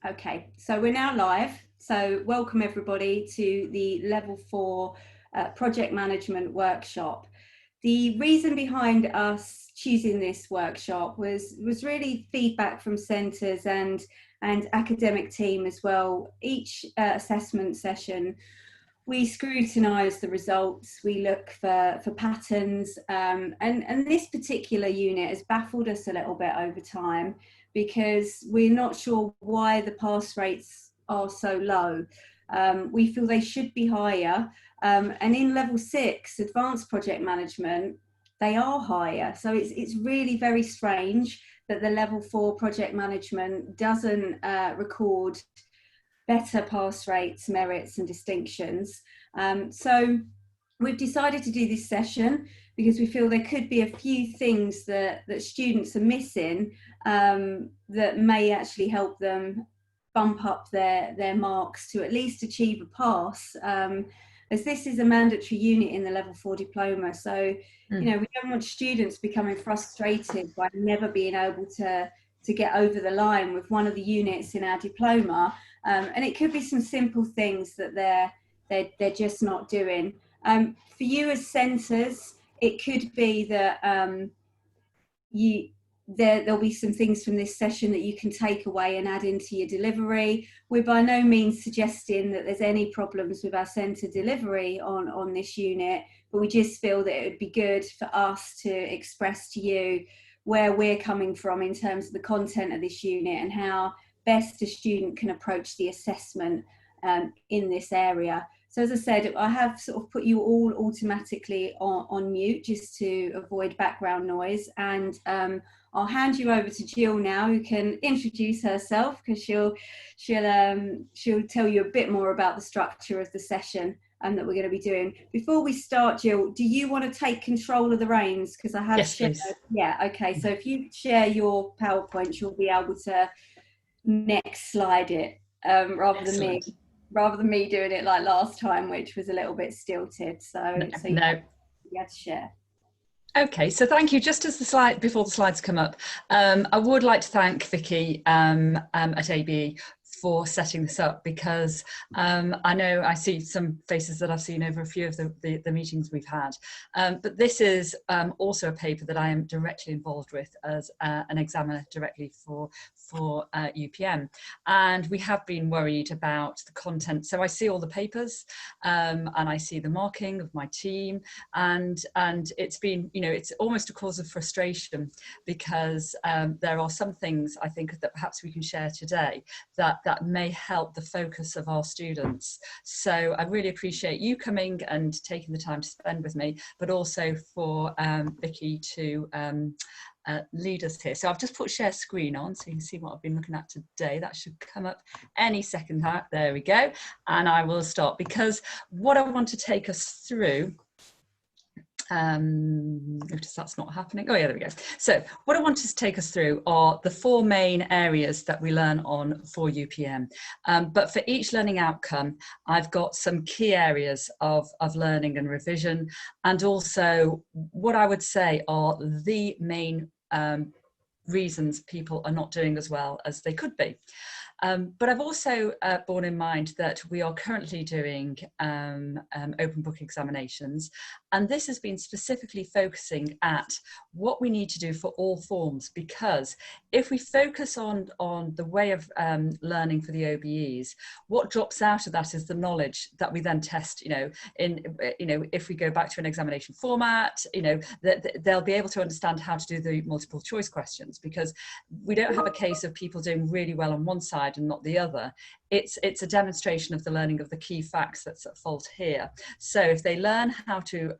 Okay, so we're now live. So welcome everybody to the Level 4 Project Management Workshop. The reason behind us choosing this workshop was really feedback from centres and academic team as well. Each assessment session, we scrutinise the results, we look for patterns, and this particular unit has baffled us a little bit over time because we're not sure why the pass rates are so low. We feel they should be higher, and in level 6 advanced project management they are higher, so it's really very strange that the level 4 project management doesn't record better pass rates, merits and distinctions. So we've decided to do this session because we feel there could be a few things that students are missing that may actually help them bump up their marks to at least achieve a pass, as this is a mandatory unit in the level 4 diploma. So, you know, we don't want students becoming frustrated by never being able to get over the line with one of the units in our diploma. And it could be some simple things that they're just not doing. For you as centres, it could be that there'll be some things from this session that you can take away and add into your delivery. We're by no means suggesting that there's any problems with our centre delivery on this unit, but we just feel that it would be good for us to express to you where we're coming from in terms of the content of this unit and how best a student can approach the assessment in this area. So as I said, I have sort of put you all automatically on mute just to avoid background noise, and I'll hand you over to Gill now, who can introduce herself because she'll tell you a bit more about the structure of the session that we're going to be doing. Before we start, Gill, do you want to take control of the reins? Because I have shared. Yeah, okay. So if you share your PowerPoint, you'll be able to next slide it rather than me doing it like last time, which was a little bit stilted. So you have to share. Okay, so thank you. Just as before the slides come up, I would like to thank Vicky at ABE for setting this up, because I know I see some faces that I've seen over a few of the meetings we've had, but this is also a paper that I am directly involved with as an examiner directly for UPM, and we have been worried about the content. So I see all the papers and I see the marking of my team, and it's been, you know, it's almost a cause of frustration, because there are some things I think that perhaps we can share today that may help the focus of our students. So I really appreciate you coming and taking the time to spend with me, but also for Vicky to lead us here. So I've just put share screen on so you can see what I've been looking at today. That should come up any second now. There we go. And I will start, because what I want to take us through, notice that's not happening. Oh yeah, there we go. So what I wanted to take us through are the 4 main areas that we learn on for UPM. But for each learning outcome, I've got some key areas of learning and revision, and also what I would say are the main reasons people are not doing as well as they could be. But I've also borne in mind that we are currently doing open book examinations, and this has been specifically focusing at what we need to do for all forms, because if we focus on the way of learning for the OBEs, what drops out of that is the knowledge that we then test. If we go back to an examination format, they'll be able to understand how to do the multiple choice questions, because we don't have a case of people doing really well on one side and not the other. It's a demonstration of the learning of the key facts that's at fault here. So if they learn how to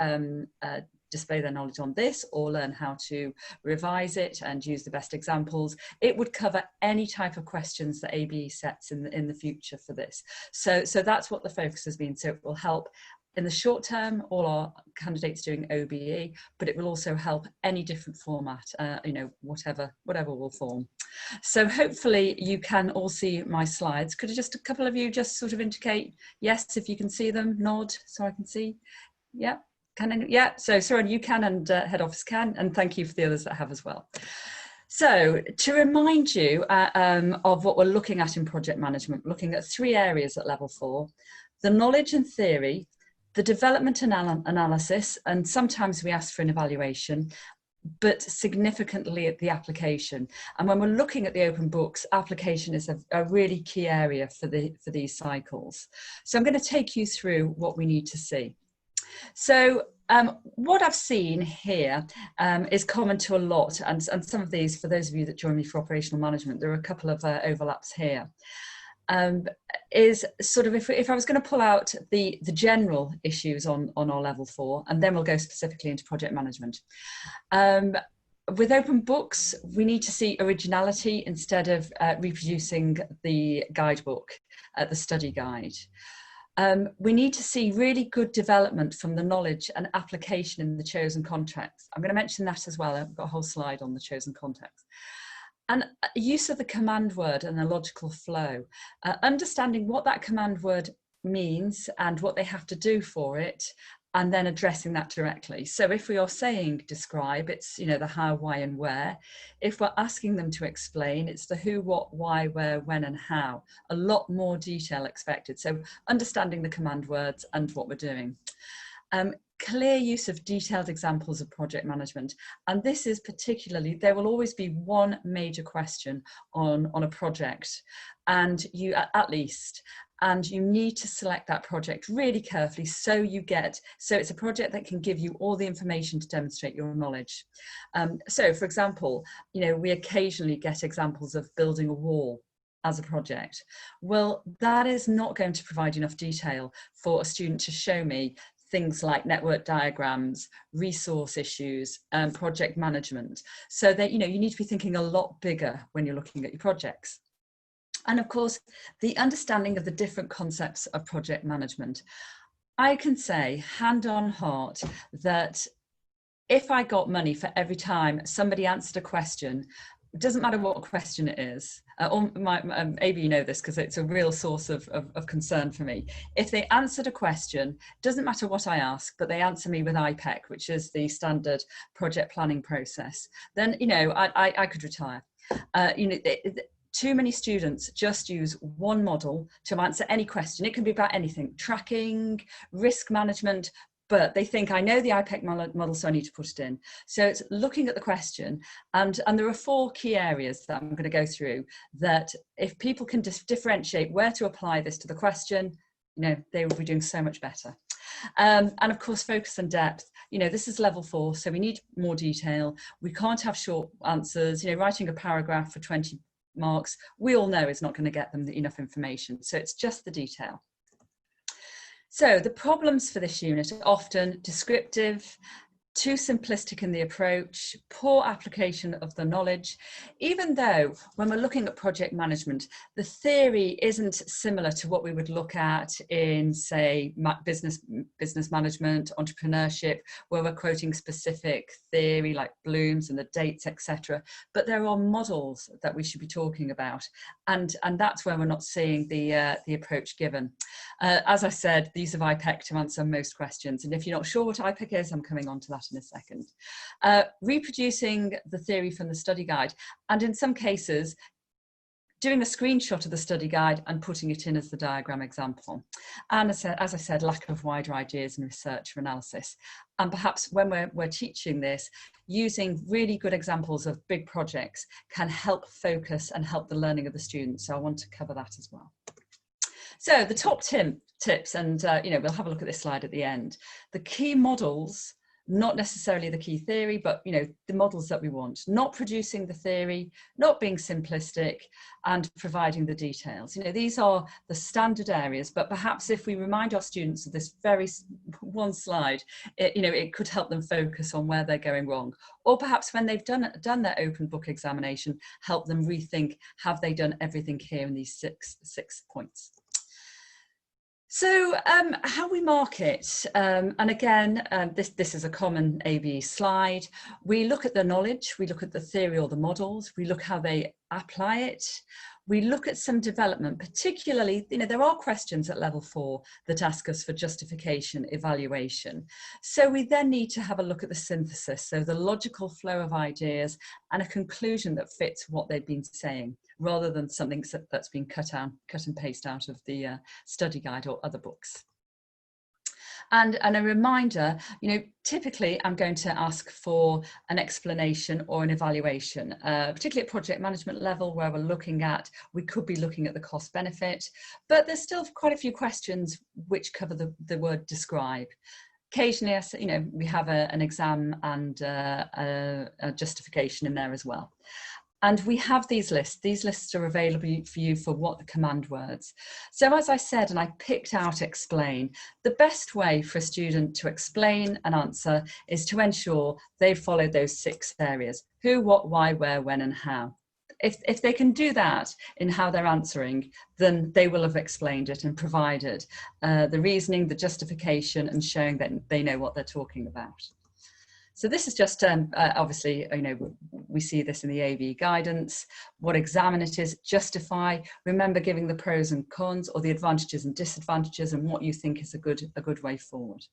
display their knowledge on this, or learn how to revise it and use the best examples, it would cover any type of questions that ABE sets in the future for this. So that's what the focus has been. So it will help in the short term all our candidates doing OBE, but it will also help any different format, whatever will form. So hopefully you can all see my slides. Could just a couple of you just sort of indicate yes if you can see them, nod so I can see. Yeah, so Søren, you can, and head office can, and thank you for the others that have as well. So to remind you of what we're looking at in project management, looking at 3 areas at level 4, the knowledge and theory, the development analysis, and sometimes we ask for an evaluation, but significantly at the application. And when we're looking at the open books, application is a really key area for these cycles. So I'm going to take you through what we need to see. So what I've seen here is common to a lot, and some of these, for those of you that join me for operational management, there are a couple of overlaps here. Is sort of, if I was going to pull out the general issues on our level 4, and then we'll go specifically into project management. With open books, we need to see originality instead of reproducing the guidebook, the study guide. We need to see really good development from the knowledge and application in the chosen context. I'm going to mention that as well. I've got a whole slide on the chosen context. And use of the command word and the logical flow, understanding what that command word means and what they have to do for it, and then addressing that directly. So if we are saying describe, it's, you know, the how, why, and where. If we're asking them to explain, it's the who, what, why, where, when, and how. A lot more detail expected. So understanding the command words and what we're doing. Clear use of detailed examples of project management. And this is particularly, there will always be one major question on a project, and you, at least, and you need to select that project really carefully so it's a project that can give you all the information to demonstrate your knowledge. So for example, you know, we occasionally get examples of building a wall as a project. Well, that is not going to provide enough detail for a student to show me things like network diagrams, resource issues, and project management. So that, you know, you need to be thinking a lot bigger when you're looking at your projects. And of course, the understanding of the different concepts of project management. I can say hand on heart that if I got money for every time somebody answered a question, it doesn't matter what question it is, maybe you know this because it's a real source of concern for me. If they answered a question, doesn't matter what I ask, but they answer me with IPEC, which is the standard project planning process, then, you know, I could retire. You know, too many students just use one model to answer any question. It can be about anything, tracking, risk management, but they think, I know the IPEC model, so I need to put it in. So it's looking at the question, and there are 4 key areas that I'm going to go through that if people can differentiate where to apply this to the question, you know, they will be doing so much better. And of course, focus and depth. You know, this is level 4, so we need more detail. We can't have short answers. You know, writing a paragraph for 20 marks, we all know is not going to get them enough information. So it's just the detail. So the problems for this unit are often descriptive, too simplistic in the approach, poor application of the knowledge, even though when we're looking at project management, the theory isn't similar to what we would look at in, say, business management, entrepreneurship, where we're quoting specific theory like Bloom's and the dates, etc. But there are models that we should be talking about, and that's where we're not seeing the approach given. As I said, the use of IPEC to answer most questions, and if you're not sure what IPEC is, I'm coming on to that in a second. Reproducing the theory from the study guide, and in some cases doing a screenshot of the study guide and putting it in as the diagram example. And as I said, lack of wider ideas and research or analysis. And perhaps when we're teaching this, using really good examples of big projects can help focus and help the learning of the students. So I want to cover that as well. So the top tips, and you know, we'll have a look at this slide at the end. The key models, not necessarily the key theory, but, you know, the models that we want, not producing the theory, not being simplistic, and providing the details. You know, these are the standard areas, but perhaps if we remind our students of this very one slide, you know, it could help them focus on where they're going wrong. Or perhaps when they've done their open book examination, help them rethink, have they done everything here in these six points? So how we mark it, and again, this is a common AB slide. We look at the knowledge, we look at the theory or the models, we look how they apply it, we look at some development, particularly, there are questions at level 4 that ask us for justification, evaluation. So we then need to have a look at the synthesis, so the logical flow of ideas and a conclusion that fits what they've been saying, rather than something that's been cut and paste out of the study guide or other books. And a reminder, typically I'm going to ask for an explanation or an evaluation, particularly at project management level, where we could be looking at the cost benefit, but there's still quite a few questions which cover the word describe. Occasionally, we have an exam and a justification in there as well. And we have these lists. These lists are available for you for what the command words. So as I said, and I picked out explain, the best way for a student to explain an answer is to ensure they've followed those 6 areas: who, what, why, where, when, and how. If they can do that in how they're answering, then they will have explained it and provided the reasoning, the justification, and showing that they know what they're talking about. So this is just, obviously, we see this in the AV guidance, what examine-it is, justify, remember giving the pros and cons, or the advantages and disadvantages, and what you think is a good way forward.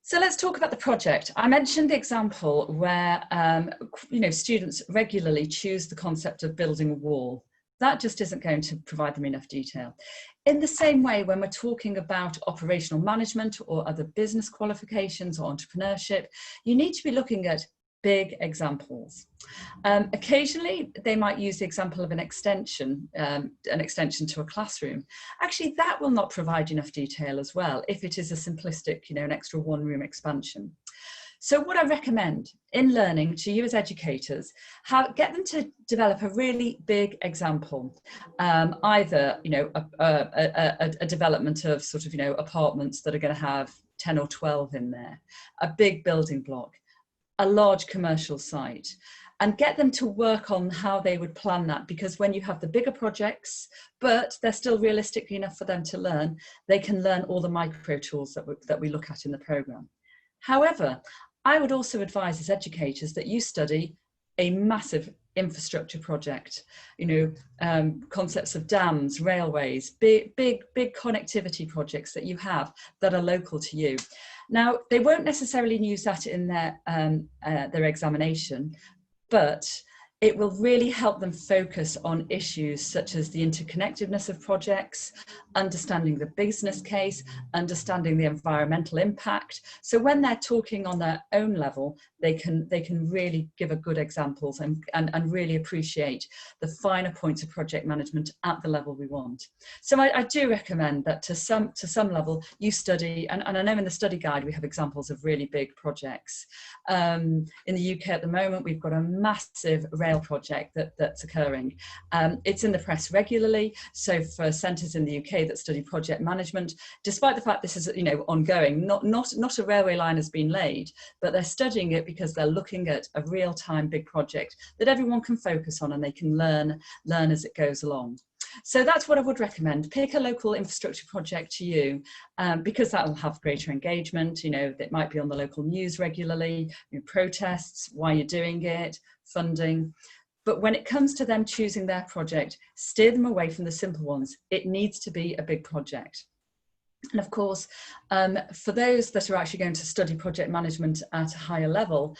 So let's talk about the project. I mentioned the example where, students regularly choose the concept of building a wall. That just isn't going to provide them enough detail. In the same way, when we're talking about operational management or other business qualifications or entrepreneurship, you need to be looking at big examples. Occasionally, they might use the example of an extension to a classroom. Actually, that will not provide enough detail as well if it is a simplistic, an extra one-room expansion. So what I recommend in learning to you as educators, get them to develop a really big example, either a development of sort of apartments that are going to have 10 or 12 in there, a big building block, a large commercial site, and get them to work on how they would plan that, because when you have the bigger projects, but they're still realistic enough for them to learn, they can learn all the micro tools that we look at in the programme. However, I would also advise as educators that you study a massive infrastructure project, concepts of dams, railways, big connectivity projects that you have that are local to you. Now, they won't necessarily use that in their examination, but it will really help them focus on issues such as the interconnectedness of projects, understanding the business case, understanding the environmental impact. So when they're talking on their own level, they can really give a good examples and really appreciate the finer points of project management at the level we want. So I do recommend that to some level you study, and I know in the study guide we have examples of really big projects. In the UK at the moment, we've got a massive rail project that's occurring. It's in the press regularly. So for centres in the UK that study project management, despite the fact this is ongoing, not a railway line has been laid, but they're studying it because they're looking at a real-time big project that everyone can focus on and they can learn as it goes along. So that's what I would recommend. Pick a local infrastructure project to you, because that will have greater engagement. It might be on the local news regularly, protests, why you're doing it, funding. But when it comes to them choosing their project, steer them away from the simple ones. It needs to be a big project. And of course, for those that are actually going to study project management at a higher level,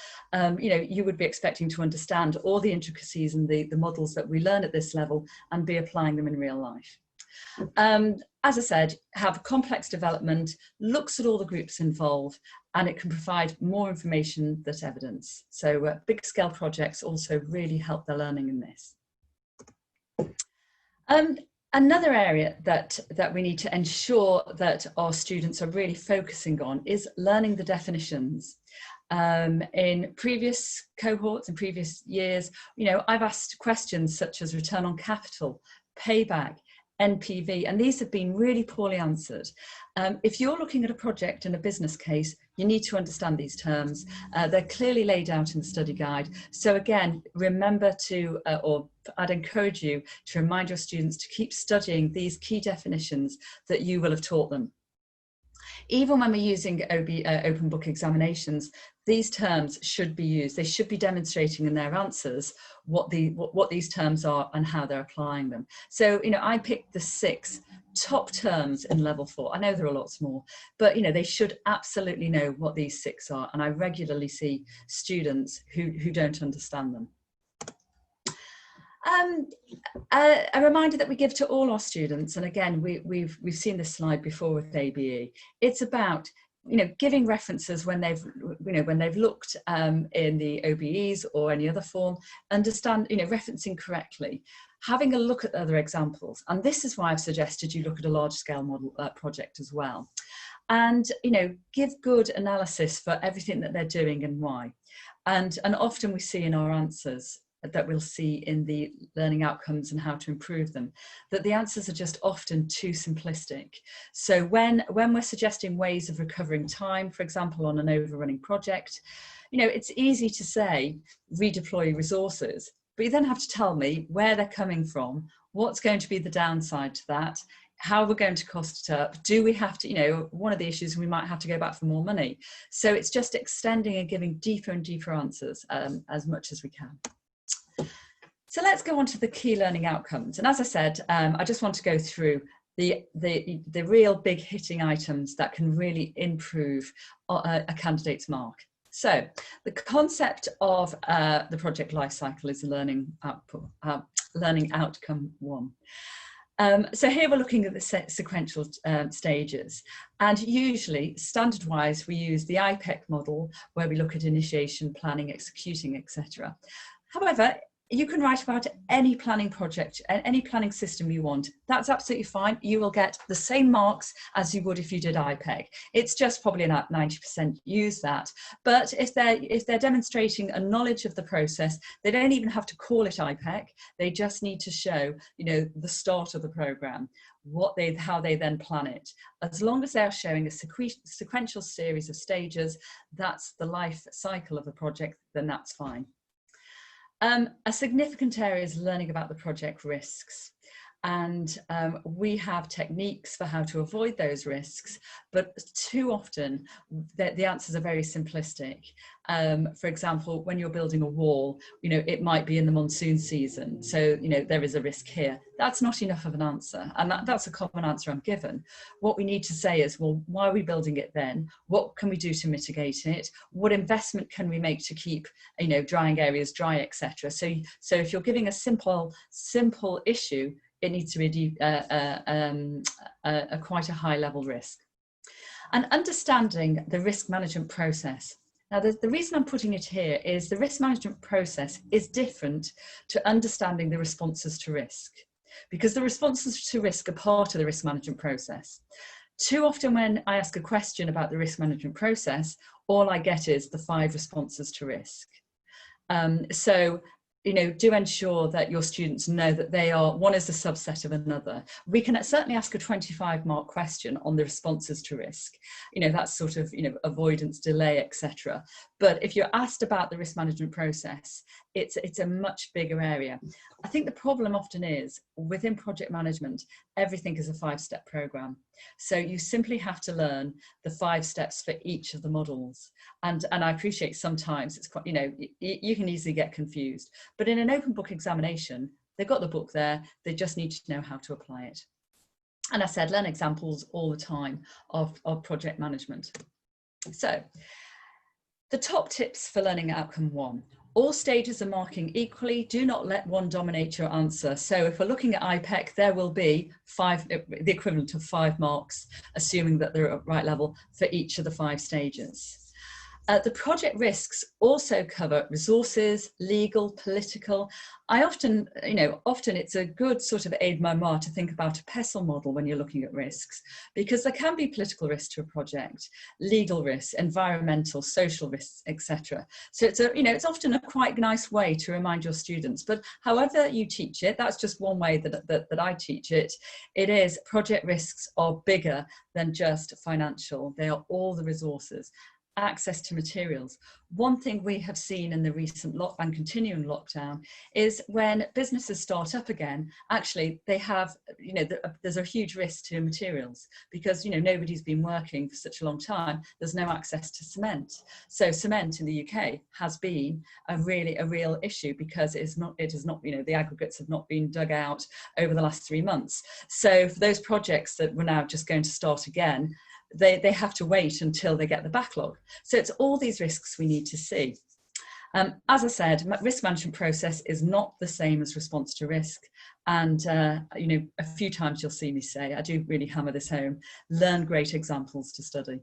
you would be expecting to understand all the intricacies and the models that we learn at this level and be applying them in real life. As I said, have complex development, looks at all the groups involved, and it can provide more information than evidence. So big scale projects also really help their learning in this. Another area that we need to ensure that our students are really focusing on is learning the definitions. In previous cohorts, in previous years, I've asked questions such as return on capital, payback, NPV, and these have been really poorly answered. If you're looking at a project and a business case, you need to understand these terms. They're clearly laid out in the study guide. So again, remember to, or I'd encourage you to remind your students to keep studying these key definitions that you will have taught them. Even when we're using open book examinations, these terms should be used. They should be demonstrating in their answers what these terms are and how they're applying them. So, you know, I picked the 6 top terms in level 4. I know there are lots more, but, you know, they should absolutely know what these 6 are. And I regularly see students who don't understand them. A reminder that we give to all our students, and again, we've seen this slide before with ABE. It's about, you know, giving references when they've, you know, when they've looked in the OBEs or any other form, understand, you know, referencing correctly, having a look at other examples. And this is why I've suggested you look at a large scale model project as well. And, you know, give good analysis for everything that they're doing and why. And often we see in our answers that we'll see in the learning outcomes and how to improve them, that the answers are just often too simplistic. So when we're suggesting ways of recovering time, for example, on an overrunning project, you know, it's easy to say redeploy resources, but you then have to tell me where they're coming from, what's going to be the downside to that, how we're going to cost it up. Do we have to, you know, one of the issues, we might have to go back for more money. So it's just extending and giving deeper and deeper answers as much as we can. So let's go on to the key learning outcomes. And as I said, I just want to go through the real big hitting items that can really improve a candidate's mark. So the concept of the project lifecycle is learning outcome 1. So here we're looking at the sequential stages, and usually standard-wise we use the IPEC model where we look at initiation, planning, executing, etc. However, you can write about any planning project, any planning system you want. That's absolutely fine. You will get the same marks as you would if you did IPEC. It's just probably about 90% use that. But if they're demonstrating a knowledge of the process, they don't even have to call it IPEC. They just need to show, you know, the start of the program, how they then plan it. As long as they're showing a sequential series of stages, that's the life cycle of a project, then that's fine. A significant area is learning about the project risks. And we have techniques for how to avoid those risks, but too often the answers are very simplistic. For example, when you're building a wall, you know, it might be in the monsoon season, so, you know, there is a risk here. That's not enough of an answer, and that's a common answer I'm given. What we need to say is, well, why are we building it then? What can we do to mitigate it? What investment can we make to keep, you know, drying areas dry, etc. So if you're giving a simple issue, it needs to be quite a high level risk. And understanding the risk management process. Now, the reason I'm putting it here is the risk management process is different to understanding the responses to risk, because the responses to risk are part of the risk management process. Too often when I ask a question about the risk management process, all I get is the 5 responses to risk. So, you know, do ensure that your students know that one is a subset of another. We can certainly ask a 25-mark question on the responses to risk. You know, that's sort of, you know, avoidance, delay, etc. But if you're asked about the risk management process, it's a much bigger area. I think the problem often is within project management, everything is a 5-step program. So you simply have to learn the 5 steps for each of the models. And I appreciate sometimes it's quite, you know, you can easily get confused. But in an open book examination, they've got the book there, they just need to know how to apply it. And I said, learn examples all the time of project management. So the top tips for learning outcome 1. All stages are marking equally. Do not let one dominate your answer. So if we're looking at IPEC, there will be the equivalent of 5 marks, assuming that they're at right level for each of the 5 stages. The project risks also cover resources, legal, political. I often, you know, it's a good sort of aid memoir to think about a PESTLE model when you're looking at risks, because there can be political risks to a project, legal risks, environmental, social risks, etc. So it's it's often a quite nice way to remind your students. But however you teach it, that's just one way that I teach it. It is project risks are bigger than just financial. They are all the resources. access to materials. One thing we have seen in the recent and continuing lockdown is when businesses start up again, actually they have, there's a huge risk to materials because, nobody's been working for such a long time. There's no access to cement. So cement in the UK has been a real issue because it is not, the aggregates have not been dug out over the last 3 months. So for those projects that we're now just going to start again, they have to wait until they get the backlog. So it's all these risks we need to see. As I said, risk management process is not the same as response to risk. And, a few times you'll see me say, I do really hammer this home, learn great examples to study.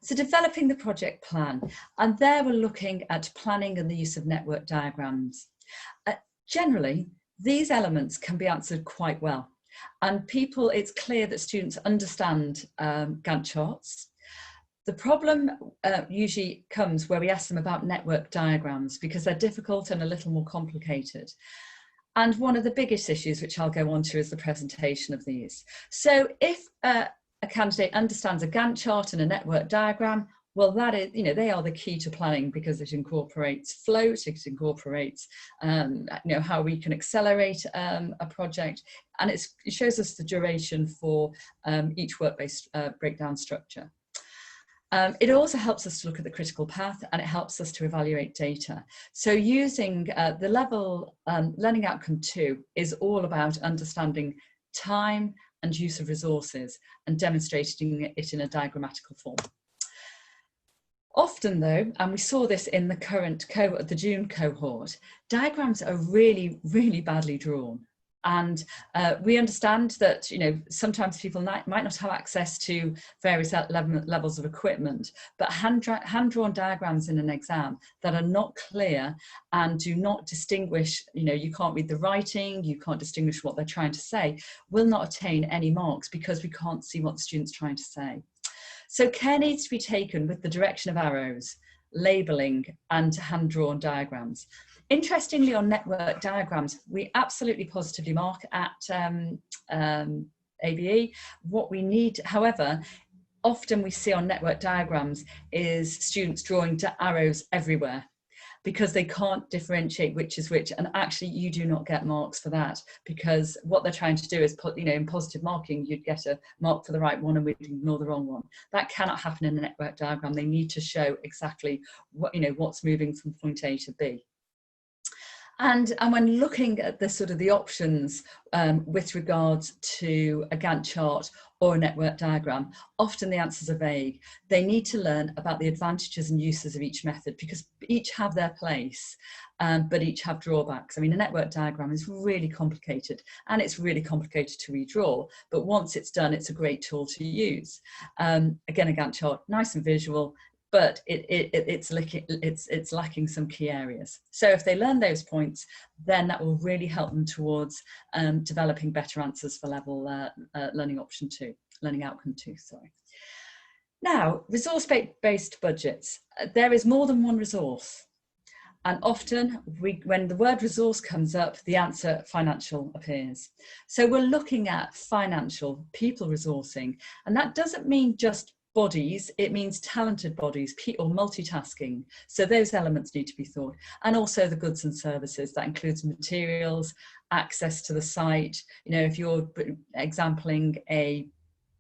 So developing the project plan, and there we're looking at planning and the use of network diagrams. Generally, these elements can be answered quite well. And it's clear that students understand Gantt charts. The problem usually comes where we ask them about network diagrams because they're difficult and a little more complicated. And one of the biggest issues, which I'll go on to, is the presentation of these. So if a candidate understands a Gantt chart and a network diagram, well, that is, they are the key to planning because it incorporates float, it incorporates, how we can accelerate a project, and it shows us the duration for each work-based breakdown structure. It also helps us to look at the critical path, and it helps us to evaluate data. So using the level learning outcome 2 is all about understanding time and use of resources and demonstrating it in a diagrammatical form. Often though, and we saw this in the current cohort, the June cohort, diagrams are really, really badly drawn. And we understand that, sometimes people might not have access to various levels of equipment, but hand-drawn diagrams in an exam that are not clear and do not distinguish, you can't read the writing, you can't distinguish what they're trying to say, will not attain any marks because we can't see what the student's trying to say. So care needs to be taken with the direction of arrows, labelling and hand-drawn diagrams. Interestingly, on network diagrams, we absolutely positively mark at ABE. What we need, however, often we see on network diagrams is students drawing arrows everywhere because they can't differentiate which is which, and actually you do not get marks for that because what they're trying to do is put, in positive marking you'd get a mark for the right one and we'd ignore the wrong one. That cannot happen in a network diagram. They need to show exactly what, what's moving from point A to B. And when looking at the options with regards to a Gantt chart or a network diagram, often the answers are vague. They need to learn about the advantages and uses of each method because each have their place, but each have drawbacks. I mean, a network diagram is really complicated and it's really complicated to redraw, but once it's done, it's a great tool to use. Again, a Gantt chart, nice and visual, but it's lacking some key areas. So if they learn those points, then that will really help them towards developing better answers for level learning outcome 2, sorry. Now, resource-based budgets. There is more than one resource. And often when the word resource comes up, the answer financial appears. So we're looking at financial, people resourcing, and that doesn't mean just bodies, it means talented bodies or multitasking. So those elements need to be thought. And also the goods and services, that includes materials, access to the site. If you're exampling a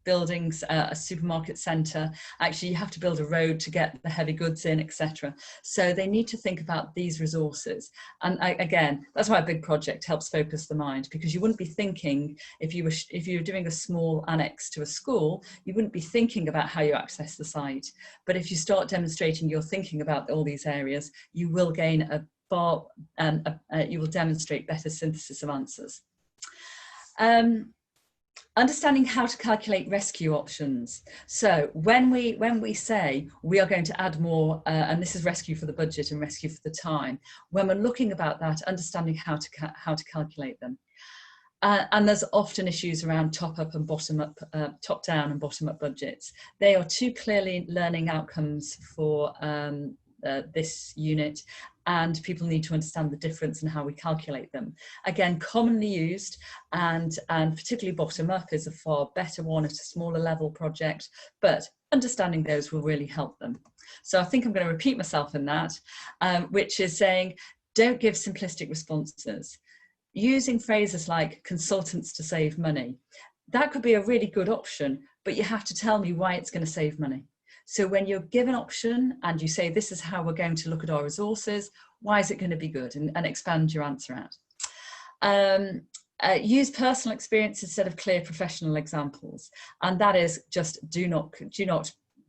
buildings, a supermarket centre, actually you have to build a road to get the heavy goods in, etc. So they need to think about these resources. And again, that's why a big project helps focus the mind, because you wouldn't be thinking, if you were doing a small annex to a school, you wouldn't be thinking about how you access the site. But if you start demonstrating you're thinking about all these areas, you will gain you will demonstrate better synthesis of answers. Understanding how to calculate rescue options. So when we say we are going to add more, and this is rescue for the budget and rescue for the time, when we're looking about that, understanding how to calculate them. And there's often issues around top-up and bottom-up, top-down and bottom-up budgets. They are two clearly learning outcomes for this unit, and people need to understand the difference in how we calculate them. Again, commonly used, and particularly bottom up is a far better one at a smaller level project, but understanding those will really help them. So I think I'm going to repeat myself in that, which is saying, don't give simplistic responses. Using phrases like consultants to save money, that could be a really good option, but you have to tell me why it's going to save money. So when you're given an option and you say, this is how we're going to look at our resources, why is it going to be good? And expand your answer out. Use personal experience instead of clear professional examples. And that is just do not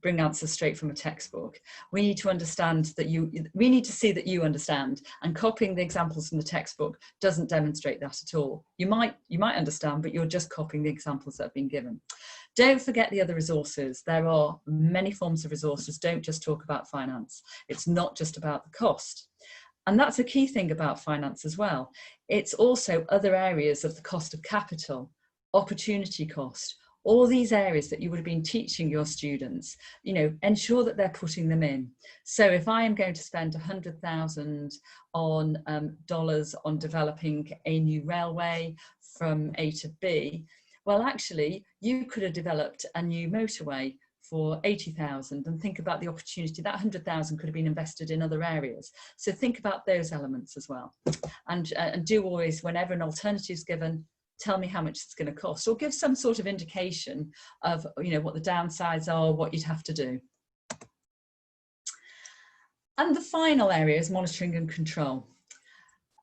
bring answers straight from a textbook. We need to understand that we need to see that you understand, and copying the examples from the textbook doesn't demonstrate that at all. You might understand, but you're just copying the examples that have been given. Don't forget the other resources. There are many forms of resources. Don't just talk about finance. It's not just about the cost. And that's a key thing about finance as well. It's also other areas of the cost of capital, opportunity cost, all these areas that you would have been teaching your students, ensure that they're putting them in. So if I am going to spend $100,000 on dollars on developing a new railway from A to B, well, actually, you could have developed a new motorway for 80,000, and think about the opportunity. That 100,000 could have been invested in other areas. So think about those elements as well. And do always, whenever an alternative is given, tell me how much it's going to cost, or give some sort of indication of what the downsides are, what you'd have to do. And the final area is monitoring and control.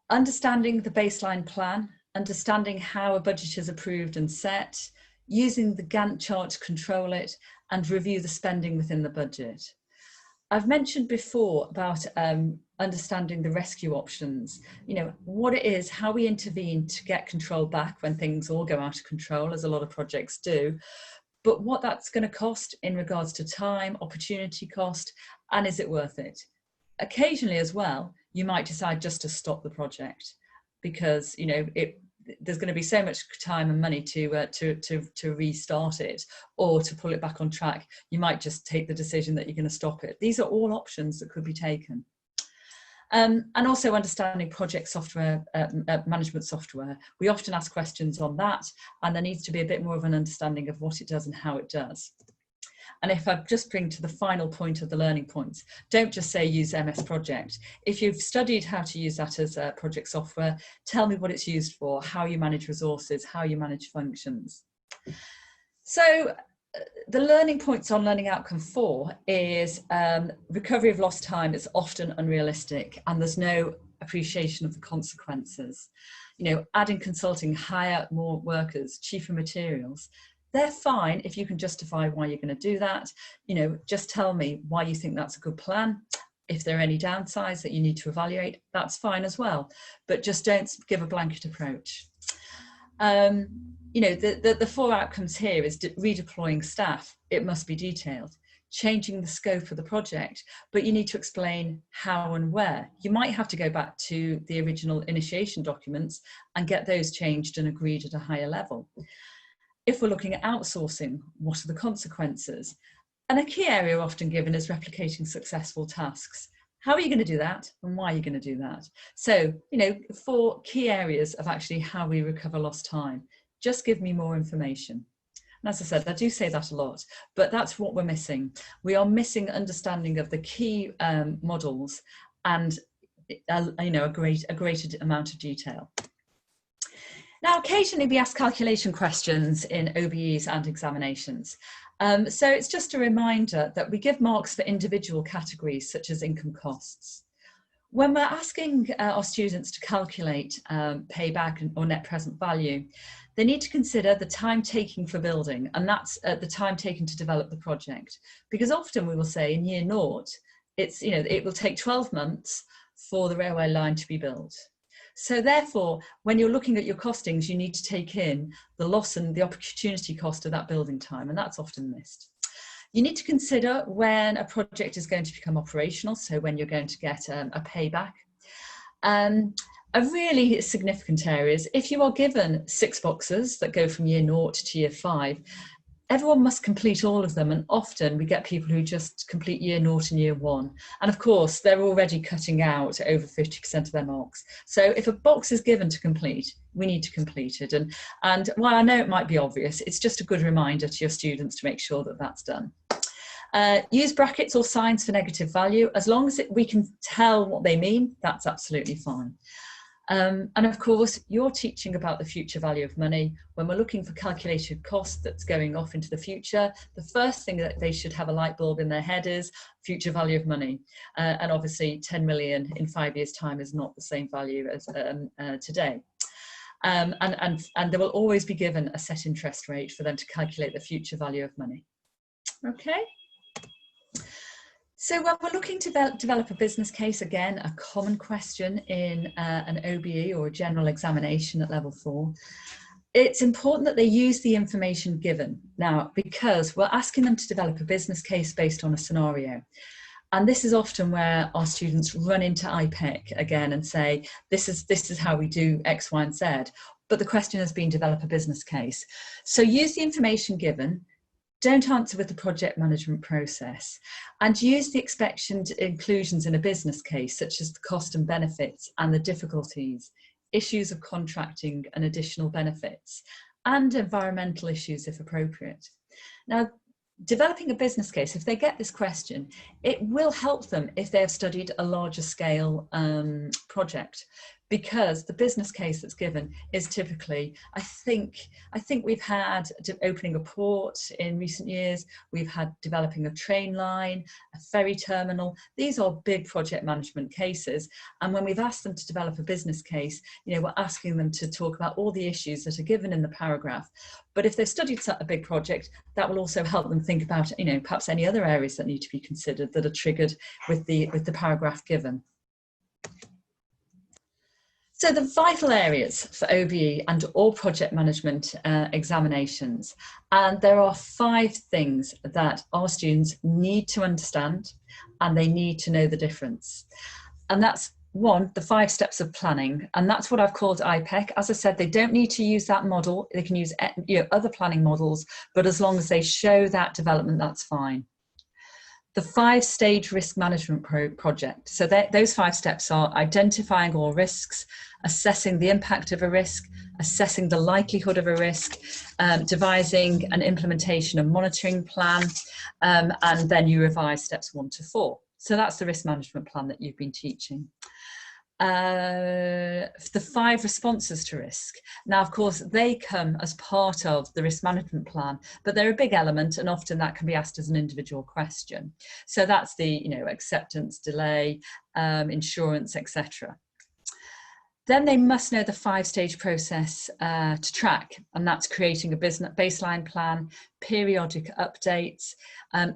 Understanding the baseline plan, understanding how a budget is approved and set, using the Gantt chart to control it, and review the spending within the budget. I've mentioned before about understanding the rescue options, what it is, how we intervene to get control back when things all go out of control, as a lot of projects do, but what that's going to cost in regards to time, opportunity cost, and is it worth it? Occasionally as well, you might decide just to stop the project because, there's going to be so much time and money to restart it, or to pull it back on track. You might just take the decision that you're going to stop it. These are all options that could be taken. And also understanding project software, management software. We often ask questions on that, and there needs to be a bit more of an understanding of what it does and how it does. And if I just bring to the final point of the learning points, don't just say use MS Project. If you've studied how to use that as a project software, tell me what it's used for, how you manage resources, how you manage functions. So the learning points on Learning Outcome 4 is recovery of lost time is often unrealistic, and there's no appreciation of the consequences. Adding consulting, hire more workers, cheaper materials. They're fine if you can justify why you're going to do that. Just tell me why you think that's a good plan. If there are any downsides that you need to evaluate, that's fine as well. But just don't give a blanket approach. The 4 outcomes here is redeploying staff. It must be detailed. Changing the scope of the project, but you need to explain how and where. You might have to go back to the original initiation documents and get those changed and agreed at a higher level. If we're looking at outsourcing, what are the consequences? And a key area often given is replicating successful tasks. How are you going to do that, and why are you going to do that? So, 4 key areas of actually how we recover lost time. Just give me more information. And as I said, I do say that a lot, but that's what we're missing. We are missing understanding of the key models and a greater amount of detail. Now, occasionally we ask calculation questions in OBEs and examinations. So it's just a reminder that we give marks for individual categories such as income costs. When we're asking our students to calculate payback or net present value, they need to consider the time taking for building, and that's the time taken to develop the project. Because often we will say in year 0, it will take 12 months for the railway line to be built. So therefore, when you're looking at your costings, you need to take in the loss and the opportunity cost of that building time, and that's often missed. You need to consider when a project is going to become operational, so when you're going to get a payback. A really significant area is if you are given 6 boxes that go from year 0 to year 5, everyone must complete all of them, and often we get people who just complete year 0 and year 1. And of course, they're already cutting out over 50% of their marks. So if a box is given to complete, we need to complete it. And while I know it might be obvious, it's just a good reminder to your students to make sure that that's done. Use brackets or signs for negative value. As long as we can tell what they mean, that's absolutely fine. And of course, you're teaching about the future value of money. When we're looking for calculated cost that's going off into the future, the first thing that they should have a light bulb in their head is future value of money. And obviously 10 million in 5 years' time is not the same value as today. And they will always be given a set interest rate for them to calculate the future value of money. Okay. So when we're looking to develop a business case, again, a common question in an OBE or a general examination at level 4, it's important that they use the information given. Now, because we're asking them to develop a business case based on a scenario. And this is often where our students run into IPEC again and say, this is how we do X, Y, and Z. But the question has been develop a business case. So use the information given. Don't answer with the project management process, and use the expected inclusions in a business case, such as the cost and benefits and the difficulties, issues of contracting and additional benefits, and environmental issues if appropriate. Now, developing a business case, if they get this question, it will help them if they have studied a larger scale project, because the business case that's given is typically, I think we've had opening a port in recent years, we've had developing a train line, a ferry terminal. These are big project management cases. And when we've asked them to develop a business case, we're asking them to talk about all the issues that are given in the paragraph. But if they've studied a big project, that will also help them think about, perhaps any other areas that need to be considered that are triggered with the paragraph given. So the vital areas for OBE and all project management examinations, and there are 5 things that our students need to understand and they need to know the difference. And that's 1, the 5 steps of planning, and that's what I've called IPEC. As I said, they don't need to use that model, they can use other planning models, but as long as they show that development, that's fine. The 5-stage risk management project. So those 5 steps are identifying all risks, assessing the impact of a risk, assessing the likelihood of a risk, devising an implementation and monitoring plan, and then you revise steps 1 to 4. So that's the risk management plan that you've been teaching. The 5 responses to risk. Now, of course, they come as part of the risk management plan, but they're a big element, and often that can be asked as an individual question. So that's the, acceptance, delay, insurance, etc. Then they must know the 5-stage process to track, and that's creating a business baseline plan, periodic updates,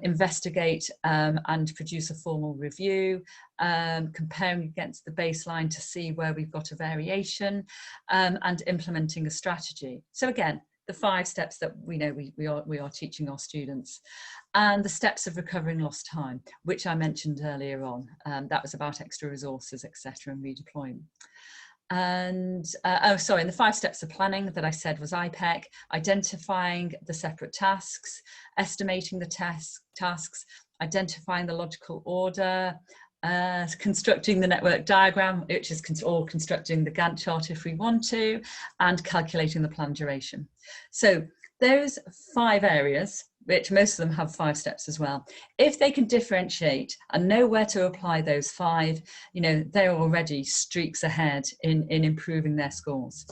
investigate and produce a formal review, comparing against the baseline to see where we've got a variation, and implementing a strategy. So again, the 5 steps that we know we are teaching our students, and the steps of recovering lost time, which I mentioned earlier on. That was about extra resources, etc., and redeployment. And and the 5 steps of planning that I said was IPEC, identifying the separate tasks, estimating the tasks, identifying the logical order, constructing the network diagram, which is constructing the Gantt chart if we want to, and calculating the plan duration. So those 5 areas, which most of them have 5 steps as well, if they can differentiate and know where to apply those 5, they're already streaks ahead in improving their scores.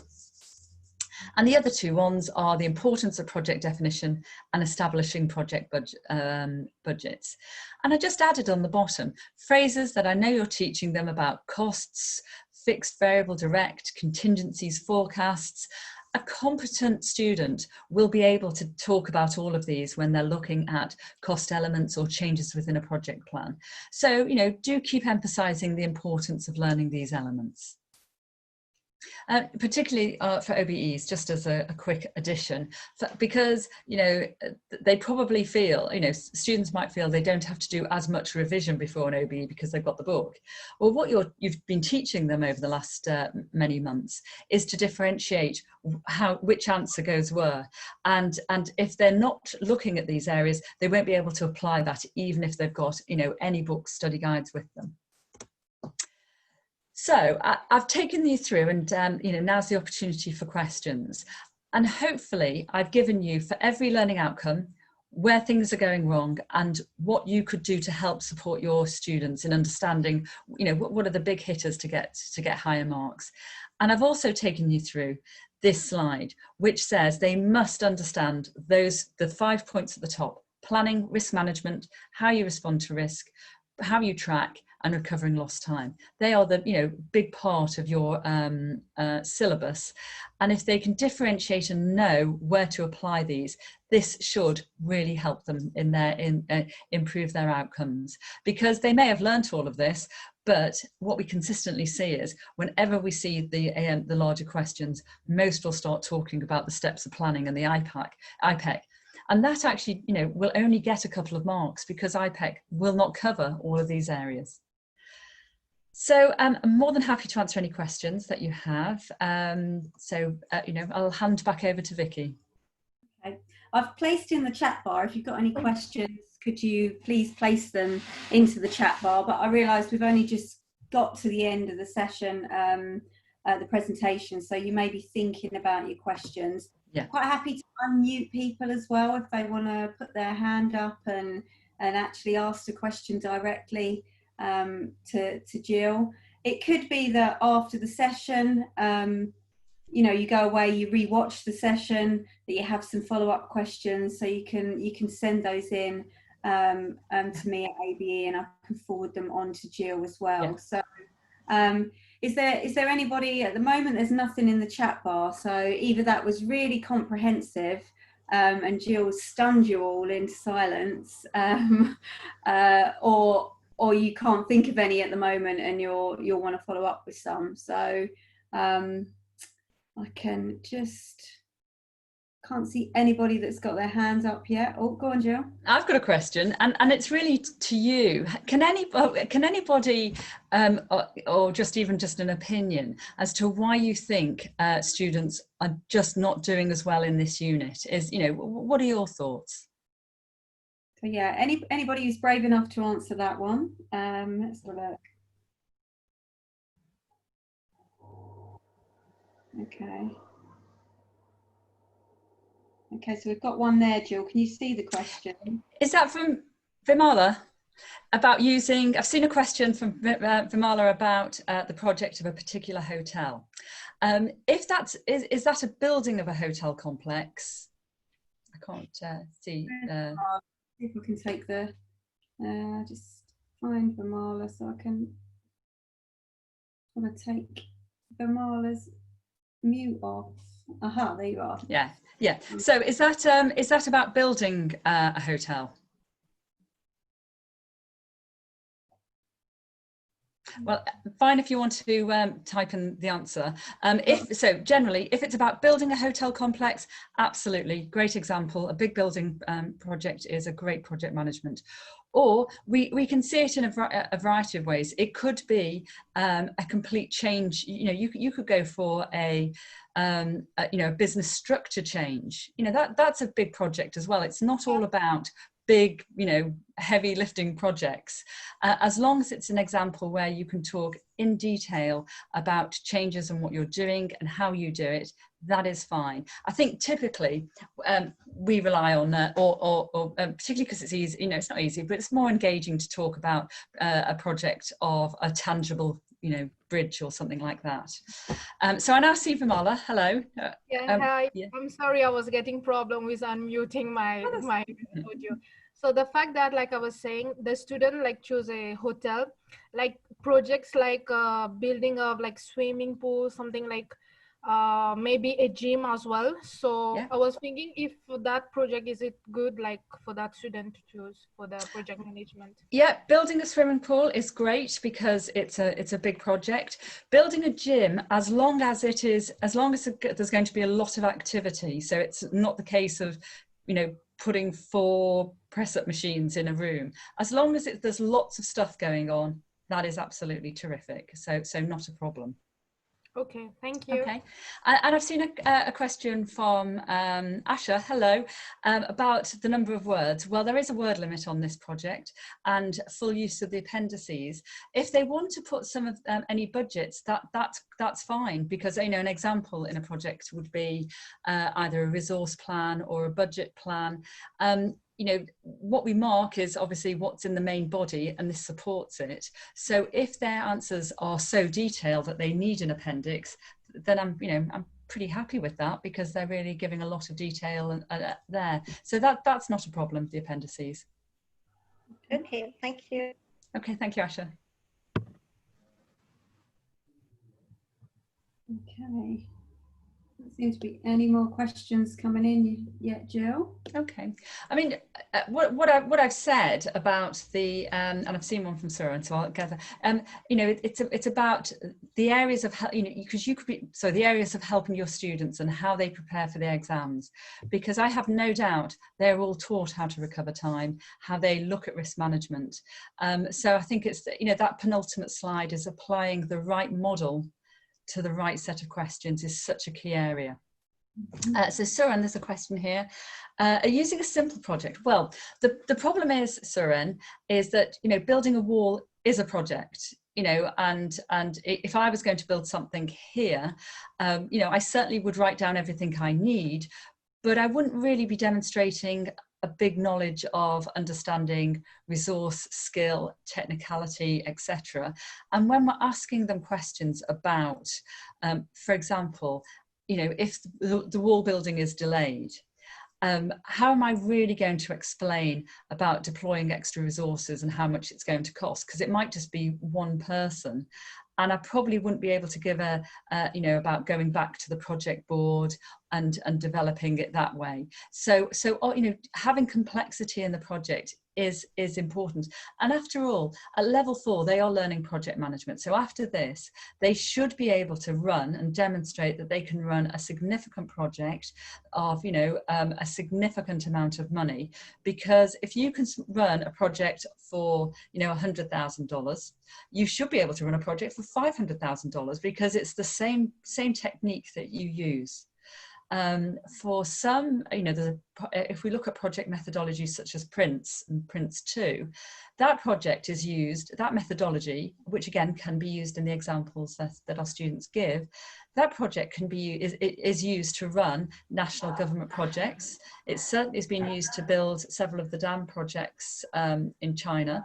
And the other 2 ones are the importance of project definition and establishing project budgets. And I just added on the bottom phrases that I know you're teaching them about: costs, fixed, variable, direct, contingencies, forecasts. A competent student will be able to talk about all of these when they're looking at cost elements or changes within a project plan. So, do keep emphasising the importance of learning these elements. Particularly for OBEs, just as a quick addition, because they probably feel, students might feel they don't have to do as much revision before an OBE because they've got the book. Well, what you've been teaching them over the last many months is to differentiate which answer goes where, and if they're not looking at these areas, they won't be able to apply that even if they've got any books, study guides with them. So I've taken you through, and now's the opportunity for questions. And hopefully I've given you, for every learning outcome, where things are going wrong and what you could do to help support your students in understanding, you know, what are the big hitters to get higher marks. And I've also taken you through this slide, which says they must understand the 5 points at the top: planning, risk management, how you respond to risk, how you track, and recovering lost time. They are the, you know, big part of your syllabus. And if they can differentiate and know where to apply these, this should really help them improve their outcomes, because they may have learnt all of this, but what we consistently see is whenever we see the larger questions, most will start talking about the steps of planning and the IPEC. And that actually, you know, will only get a couple of marks because IPEC will not cover all of these areas. So I'm more than happy to answer any questions that you have. You know, I'll hand back over to Vicky. Okay. I've placed in the chat bar, if you've got any questions, could you please place them into the chat bar? But I realised we've only just got to the end of the session, the presentation, so you may be thinking about your questions. Yeah. Quite happy to unmute people as well if they want to put their hand up and actually ask the question directly to Gill. It could be that after the session, you know, you go away, you re-watch the session, that you have some follow-up questions, so you can send those in to me at ABE, and I can forward them on to Gill as well. Yeah. So is there anybody at the moment? There's nothing in the chat bar, so either that was really comprehensive and Gill stunned you all into silence, or you can't think of any at the moment and you'll want to follow up with some. So I can just can't see anybody that's got their hands up yet. Oh, go on, Gill. I've got a question, and it's really to you. Can anybody, or just an opinion as to why you think students are just not doing as well in this unit? You know, what are your thoughts? So yeah, anybody who's brave enough to answer that one. Let's have a look. Okay, so we've got one there, Gill. Can you see the question? Is that from Vimala? About using, I've seen a question from Vimala about the project of a particular hotel. If that's, is that a building of a hotel complex? I can't see. If we can take the, just find Vimala so I can, want to take Vimala's mute off. Aha, there you are. Yeah, yeah. So is that about building a hotel? Well, fine if you want to type in the answer. Generally, if it's about building a hotel complex, absolutely, great example. A big building project is a great project management. Or we can see it in a variety of ways. It could be a complete change. You know, you could go for a business structure change. You know, that's a big project as well. It's not all about big, you know, heavy lifting projects, as long as it's an example where you can talk in detail about changes and what you're doing and how you do it, that is fine. I think typically we rely on, particularly because it's easy, you know, it's not easy, but it's more engaging to talk about a project of a tangible, you know, bridge or something like that. So I now see Vimala. Hello. Yeah, hi. Yeah. I'm sorry, I was getting problem with unmuting my audio. So the fact that, like I was saying, the student like choose a hotel, like projects like building of like swimming pool, something like maybe a gym as well. So yeah. I was thinking if that project, is it good like for that student to choose for the project management? Yeah, building a swimming pool is great because it's a big project. Building a gym, as long as there's going to be a lot of activity, so it's not the case of, you know, putting 4 press-up machines in a room. As long as there's lots of stuff going on, that is absolutely terrific. So not a problem. Okay, thank you. Okay, and I've seen a question from Asha, hello, about the number of words. Well, there is a word limit on this project and full use of the appendices. If they want to put some of any budgets, that's fine, because, you know, an example in a project would be either a resource plan or a budget plan. you know, what we mark is obviously what's in the main body, and this supports it. So if their answers are so detailed that they need an appendix, then I'm pretty happy with that, because they're really giving a lot of detail there. So that's not a problem, the appendices. Okay, thank you. Okay, thank you, Asha. Okay. There seems to be any more questions coming in yet, Jill? Okay, I mean, what I've said about the and I've seen one from Suran, so I'll gather. You know, it's about the areas of, you know, because you could be, so the areas of helping your students and how they prepare for their exams, because I have no doubt they're all taught how to recover time, how they look at risk management. So I think it's, you know, that penultimate slide is applying the right model to the right set of questions is such a key area. So Suran, there's a question here. Using a simple project. Well, the problem is, Suran, is that, you know, building a wall is a project, you know, and if I was going to build something here, you know, I certainly would write down everything I need, but I wouldn't really be demonstrating a big knowledge of understanding resource, skill, technicality, etc. And when we're asking them questions about, for example, you know, if the wall building is delayed, how am I really going to explain about deploying extra resources and how much it's going to cost? Because it might just be one person. And I probably wouldn't be able to give you know, about going back to the project board and developing it that way. So you know, having complexity in the project is important. And after all, at level 4, they are learning project management. So after this, they should be able to run and demonstrate that they can run a significant project of, you know, a significant amount of money. Because if you can run a project for, you know, $100,000, you should be able to run a project for $500,000, because it's the same technique that you use. For some, you know, if we look at project methodologies such as PRINCE and PRINCE 2, that project is used, that methodology, which again can be used in the examples that our students give, that project can be is used to run national government projects. It certainly has been used to build several of the dam projects in China,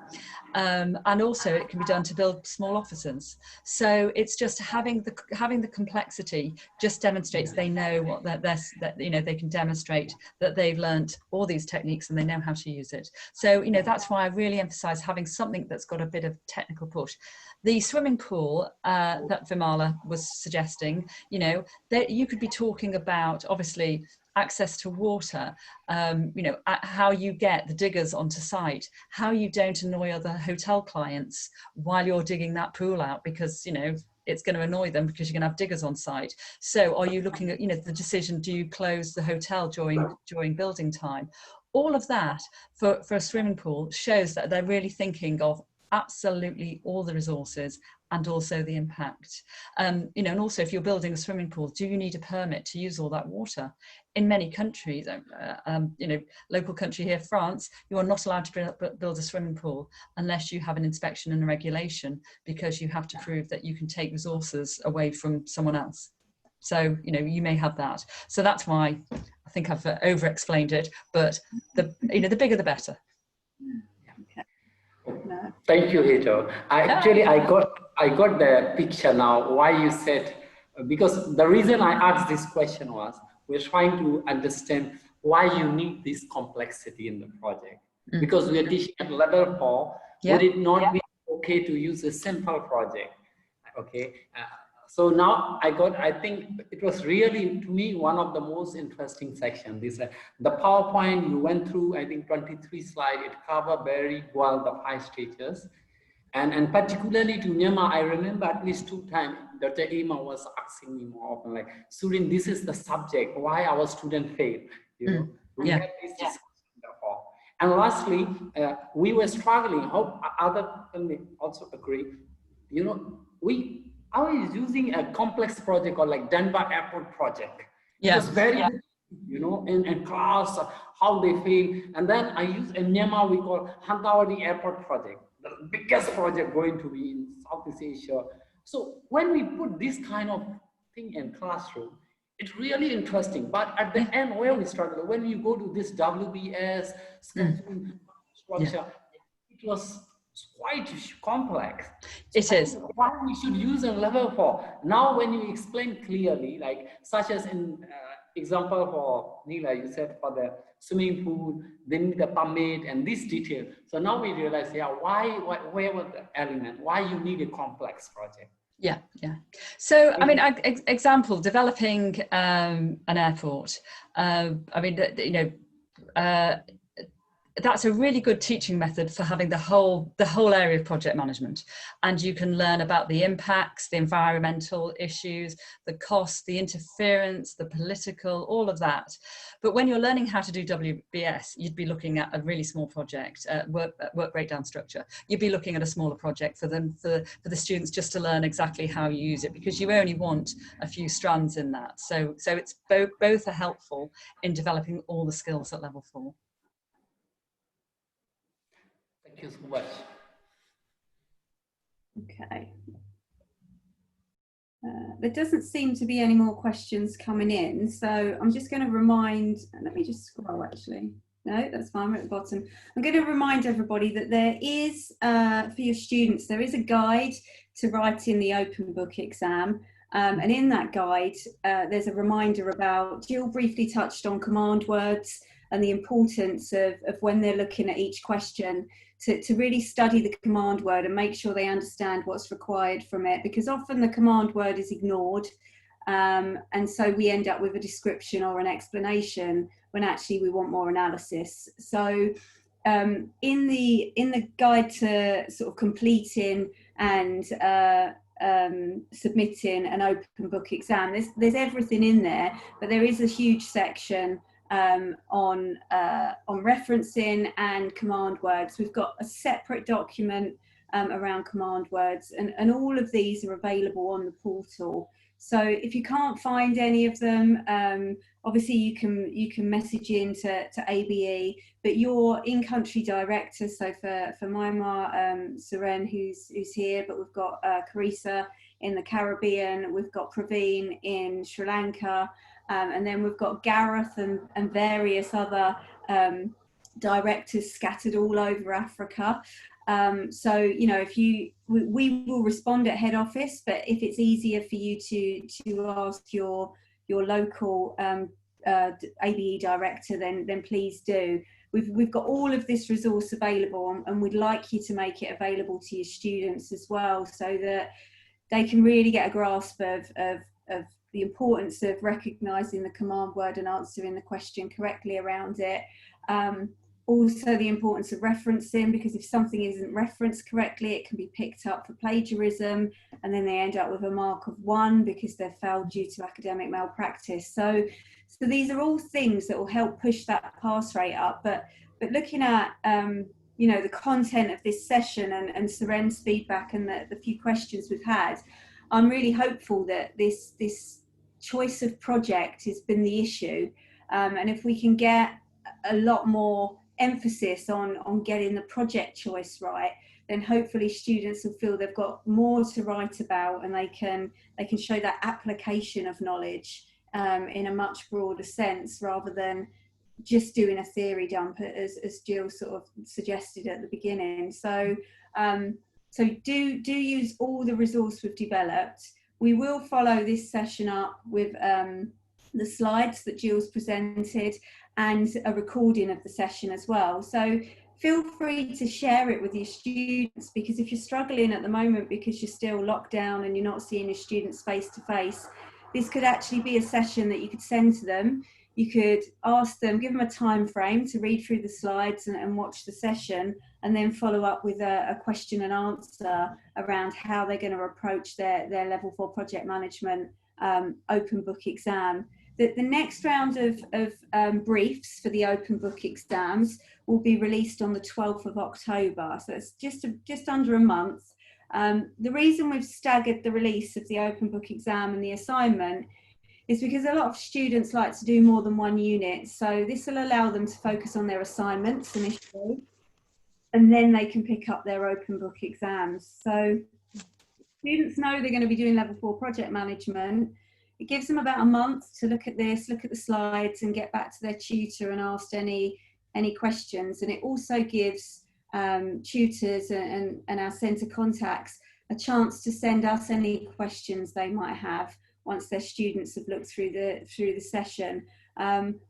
and also it can be done to build small offices. So it's just having the complexity just demonstrates they know what that you know, they can demonstrate that they've learnt all these techniques and they know how to use it. So, you know, that's why I really emphasize having something that's got a bit of technical push. The swimming pool that Vimala was suggesting, you know, that you could be talking about, obviously, access to water, you know, how you get the diggers onto site, how you don't annoy other hotel clients while you're digging that pool out, because, you know, it's going to annoy them because you're going to have diggers on site. So are you looking at, you know, the decision, do you close the hotel during building time? All of that for a swimming pool shows that they're really thinking of absolutely all the resources and also the impact. You know, and also if you're building a swimming pool, do you need a permit to use all that water? In many countries, you know, local country here, France, you are not allowed to build a swimming pool unless you have an inspection and a regulation, because you have to prove that you can take resources away from someone else. So, you know, you may have that. So that's why I think I've over-explained it, but you know, the bigger the better. Thank you, Hayter. I got the picture now why you said, because the reason I asked this question was we're trying to understand why you need this complexity in the project. Because we are teaching at level 4, would it not be okay to use a simple project? Okay. So now I think it was really, to me, one of the most interesting sections. This the PowerPoint you went through, I think 23 slides, it covered very well the 5 stages. And particularly to Myanmar, I remember at least 2 times, Dr. Emma was asking me more often, like, Surin, this is the subject, why our student failed, you know? We had this discussion before. And lastly, we were struggling, how other people also agree, you know, I was using a complex project called like Denver Airport project. It was very, you know, in class, how they fail. And then I use in Myanmar, we call Hantawadi Airport project, the biggest project going to be in Southeast Asia. So when we put this kind of thing in classroom, it's really interesting. But at the end, where we struggle, when you go to this WBS scheduling structure, it was quite complex. So it is. why we should use a level 4. Now, when you explain clearly, like such as in example for Neela, you said for the swimming pool, then the permit and this detail. So now we realize, yeah, where was the element? Why you need a complex project? Yeah, yeah. So, I mean, example, developing an airport. I mean, you know, that's a really good teaching method for having the whole area of project management, and you can learn about the impacts, the environmental issues, the cost, the interference, the political, all of that. But when you're learning how to do WBS, you'd be looking at a really small project, work breakdown structure. You'd be looking at a smaller project for the students just to learn exactly how you use it, because you only want a few strands in that. So it's both are helpful in developing all the skills at level 4. Thank you so much. Okay. There doesn't seem to be any more questions coming in, so I'm just going to remind, let me just scroll actually. No, that's fine, we're at the bottom. I'm going to remind everybody that there is, for your students, there is a guide to writing the open book exam. And in that guide, there's a reminder about, Gill briefly touched on command words and the importance of when they're looking at each question to really study the command word and make sure they understand what's required from it, because often the command word is ignored. And so we end up with a description or an explanation when actually we want more analysis. So in the guide to sort of completing and submitting an open book exam, there's everything in there, but there is a huge section on referencing and command words. We've got a separate document around command words, and all of these are available on the portal. So if you can't find any of them, obviously you can message in to ABE, but your in-country director, so for Myanmar, Suren, who's here, but we've got Carissa in the Caribbean, we've got Praveen in Sri Lanka, and then we've got Gareth and various other directors scattered all over Africa. So, you know, we will respond at head office, but if it's easier for you to ask your local ABE director, then please do. We've got all of this resource available, and we'd like you to make it available to your students as well, so that they can really get a grasp of the importance of recognising the command word and answering the question correctly around it. Also the importance of referencing, because if something isn't referenced correctly, it can be picked up for plagiarism, and then they end up with a mark of 1 because they've failed due to academic malpractice. So these are all things that will help push that pass rate up. But looking at you know, the content of this session and Suren's feedback and the few questions we've had, I'm really hopeful that this choice of project has been the issue, and if we can get a lot more emphasis on getting the project choice right, then hopefully students will feel they've got more to write about, and they can show that application of knowledge in a much broader sense, rather than just doing a theory dump, as Gill sort of suggested at the beginning. So so do use all the resource we've developed. We will follow this session up with the slides that Gill's presented and a recording of the session as well. So feel free to share it with your students, because if you're struggling at the moment because you're still locked down and you're not seeing your students face to face, this could actually be a session that you could send to them. You could ask them, give them a time frame to read through the slides and watch the session, and then follow up with a question and answer around how they're going to approach their level 4 project management open book exam. The next round of briefs for the open book exams will be released on the 12th of October. So it's just under a month. The reason we've staggered the release of the open book exam and the assignment is because a lot of students like to do more than one unit. So this will allow them to focus on their assignments initially, and then they can pick up their open book exams. So students know they're going to be doing level 4 project management. it gives them about a month to look at this, look at the slides and get back to their tutor and ask any questions. And it also gives tutors and our centre contacts a chance to send us any questions they might have once their students have looked through the session.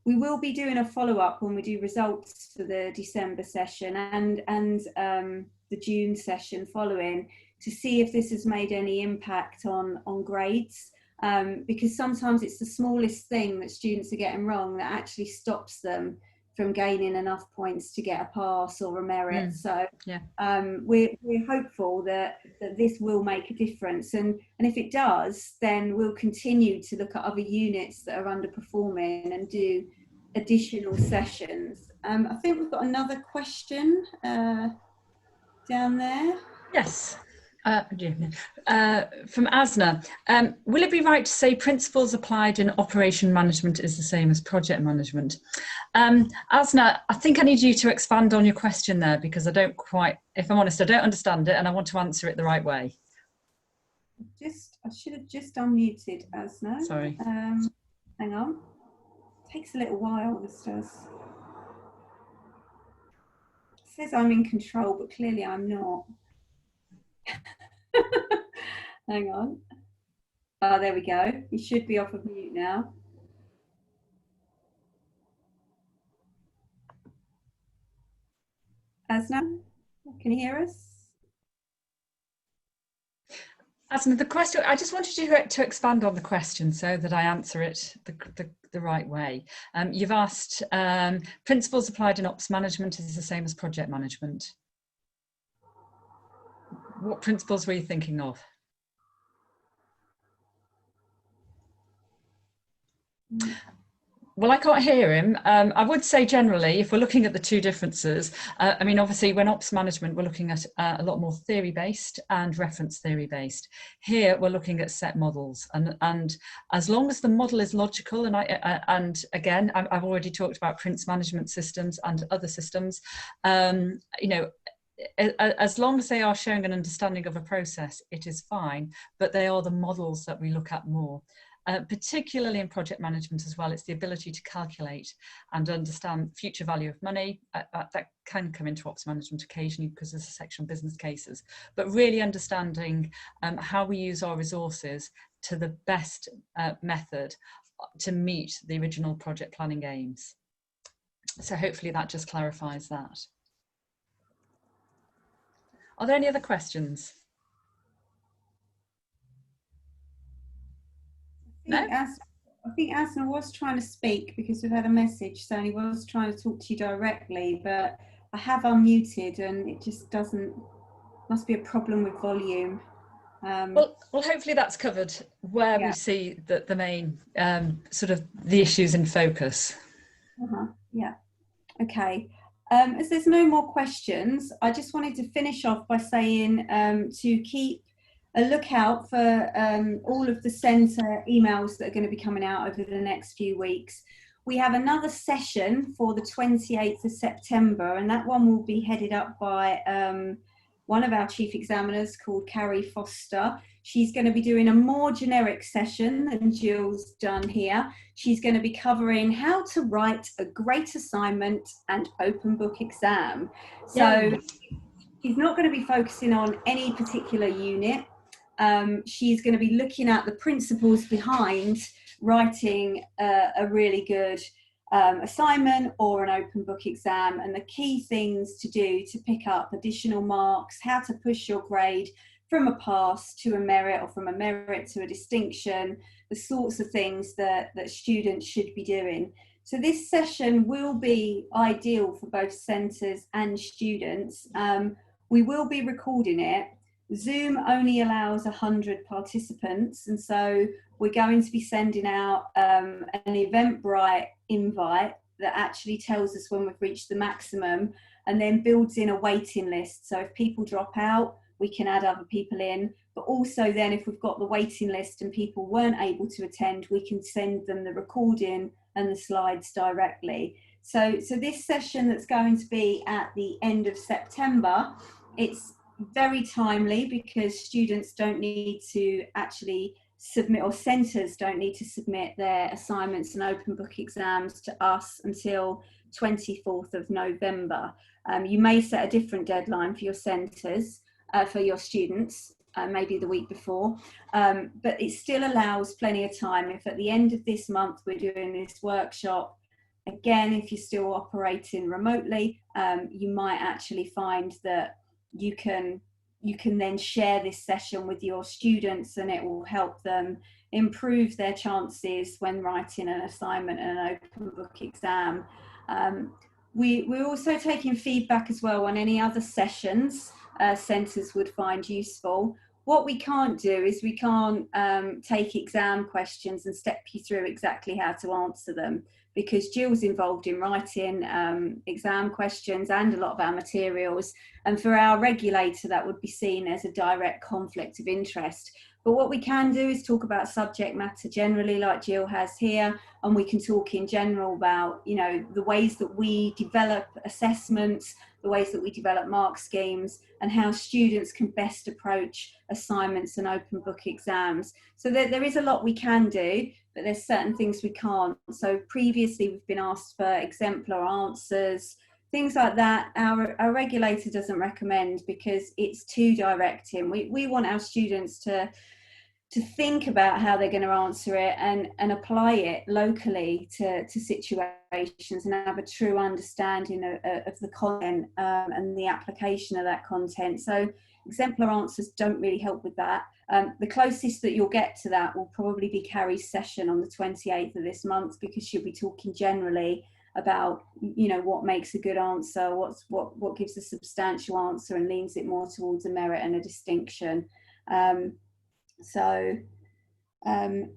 We will be doing a follow-up when we do results for the December session and the June session following, to see if this has made any impact on grades, because sometimes it's the smallest thing that students are getting wrong that actually stops them from gaining enough points to get a pass or a merit. So yeah. We're hopeful that this will make a difference, and if it does, then we'll continue to look at other units that are underperforming and do additional sessions. I think we've got another question down there. Yes. From Asna, will it be right to say principles applied in operation management is the same as project management? Asna, I think I need you to expand on your question there, because I don't quite, if I'm honest, I don't understand it and I want to answer it the right way. I should have just unmuted Asna. Sorry. Hang on. It takes a little while, this does. It says I'm in control, but clearly I'm not. Hang on. Oh, there we go. You should be off of mute now. Asna, can you hear us? Asna, the question, I just wanted you to expand on the question so that I answer it the right way. You've asked, principles applied in ops management is the same as project management. What principles were you thinking of? Well, I can't hear him. I would say generally, if we're looking at the two differences, I mean, obviously when ops management, we're looking at a lot more theory-based and reference theory-based. Here, we're looking at set models. And as long as the model is logical, and again, I've already talked about Prince management systems and other systems, you know, as long as they are showing an understanding of a process, it is fine, but they are the models that we look at more. Particularly in project management as well, it's the ability to calculate and understand future value of money. That can come into ops management occasionally because there's a section on business cases, but really understanding how we use our resources to the best method to meet the original project planning aims. So hopefully that just clarifies that. Are there any other questions? No? I think Asna was trying to speak because we've had a message saying he was trying to talk to you directly, but I have unmuted and it just doesn't, must be a problem with volume. Well, hopefully that's covered where we see the main sort of the issues in focus. Yeah, okay. As there's no more questions, I just wanted to finish off by saying to keep a lookout for all of the centre emails that are going to be coming out over the next few weeks. We have another session for the 28th of September, and that one will be headed up by one of our chief examiners called Carrie Foster. She's going to be doing a more generic session than Gill's done here. She's going to be covering how to write a great assignment and open book exam. So she's not going to be focusing on any particular unit. She's going to be looking at the principles behind writing a really good assignment or an open book exam, and the key things to do to pick up additional marks, how to push your grade from a pass to a merit or from a merit to a distinction, the sorts of things that students should be doing. So this session will be ideal for both centres and students. We will be recording it. Zoom only allows 100 participants, and so we're going to be sending out an Eventbrite invite that actually tells us when we've reached the maximum and then builds in a waiting list. So if people drop out, we can add other people in, but also then if we've got the waiting list and people weren't able to attend, we can send them the recording and the slides directly. So this session that's going to be at the end of September, it's very timely because students don't need to actually submit, or centres don't need to submit their assignments and open book exams to us until 24th of November. You may set a different deadline for your centres, for your students, maybe the week before, but it still allows plenty of time. If at the end of this month we're doing this workshop, again, if you're still operating remotely, you might actually find that you can then share this session with your students, and it will help them improve their chances when writing an assignment and an open book exam. We're also taking feedback as well on any other sessions centres would find useful. What we can't do is we can't take exam questions and step you through exactly how to answer them, because Gill's involved in writing exam questions and a lot of our materials, and for our regulator that would be seen as a direct conflict of interest. But what we can do is talk about subject matter generally, like Gill has here, and we can talk in general about, you know, the ways that we develop assessments, the ways that we develop mark schemes, and how students can best approach assignments and open book exams. So there is a lot we can do, but there's certain things we can't. So previously we've been asked for exemplar answers, things like that. Our regulator doesn't recommend, because it's too directing. We want our students to think about how they're going to answer it and apply it locally to situations, and have a true understanding of the content and the application of that content. So exemplar answers don't really help with that. The closest that you'll get to that will probably be Carrie's session on the 28th of this month, because she'll be talking generally about, you know, what makes a good answer, what gives a substantial answer and leans it more towards a merit and a distinction.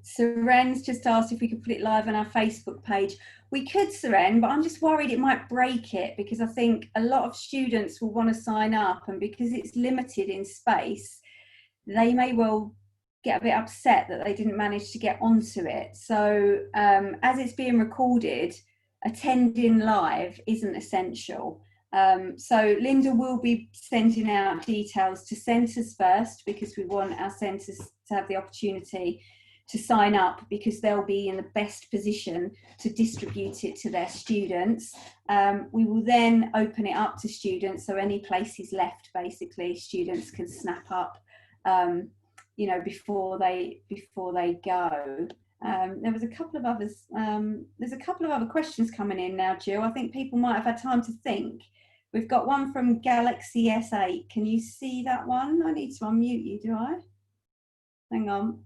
Seren's just asked if we could put it live on our Facebook page. We could, Seren, but I'm just worried it might break it, because I think a lot of students will want to sign up, and because it's limited in space, they may well get a bit upset that they didn't manage to get onto it. So as it's being recorded, attending live isn't essential. So Linda will be sending out details to centres first, because we want our centres to have the opportunity to sign up, because they'll be in the best position to distribute it to their students. We will then open it up to students, so any places left, basically, students can snap up, you know, before they go. There was a couple of others. There's a couple of other questions coming in now, Gill. I think people might have had time to think. We've got one from Galaxy S8. Can you see that one? I need to unmute you, do I? Hang on.